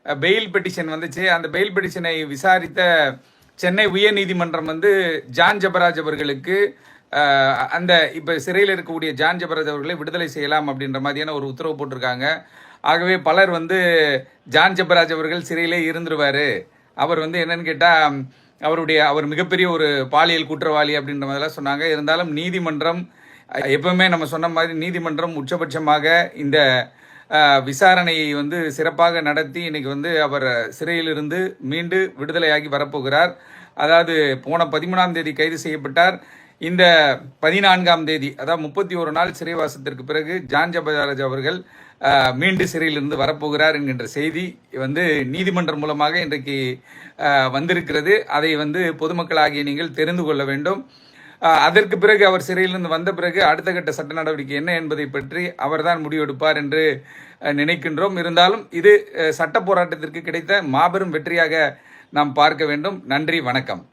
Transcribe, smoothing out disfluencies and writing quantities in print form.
Bail petition வந்துச்சு. அந்த fail பெட்டிஷனை விசாரித்த சென்னை உயர்நீதிமன்றம் ஜான் ஜெபராஜ் அவர்களுக்கு அந்த இப்போ சிறையில் இருக்கக்கூடிய ஜான் ஜெபராஜ் அவர்களை விடுதலை செய்யலாம் அப்படின்ற மாதிரியான ஒரு உத்தரவு போட்டிருக்காங்க. ஆகவே பலர் ஜான் ஜெபராஜ் அவர்கள் சிறையிலே இருந்துருவார், அவர் என்னன்னு கேட்டால் அவர் மிகப்பெரிய ஒரு பாலியல் குற்றவாளி அப்படின்ற மாதிரிலாம் சொன்னாங்க. இருந்தாலும் நீதிமன்றம் எப்பவுமே நம்ம சொன்ன மாதிரி நீதிமன்றம் உச்சபட்சமாக இந்த விசாரணையை சிறப்பாக நடத்தி இன்னைக்கு அவர் சிறையிலிருந்து மீண்டு விடுதலையாகி வரப்போகிறார். அதாவது போன 13ஆம் தேதி கைது செய்யப்பட்டார். இந்த 14ஆம் தேதி, அதாவது 31 நாள் சிறைவாசத்திற்கு பிறகு ஜான் ஜெபராஜ் அவர்கள் மீண்டு சிறையிலிருந்து வரப்போகிறார் என்கின்ற செய்தி நீதிமன்றம் மூலமாக இன்றைக்கு வந்திருக்கிறது. அதை பொதுமக்களாகிய நீங்கள் தெரிந்து கொள்ள வேண்டும். அதற்கு பிறகு அவர் சிறையிலிருந்து வந்த பிறகு அடுத்த கட்ட சட்ட நடவடிக்கை என்ன என்பதை பற்றி அவர்தான் முடிவெடுப்பார் என்று நினைக்கின்றோம். இருந்தாலும் இது சட்ட போராட்டத்திற்கு கிடைத்த மாபெரும் வெற்றியாக நாம் பார்க்க வேண்டும். நன்றி, வணக்கம்.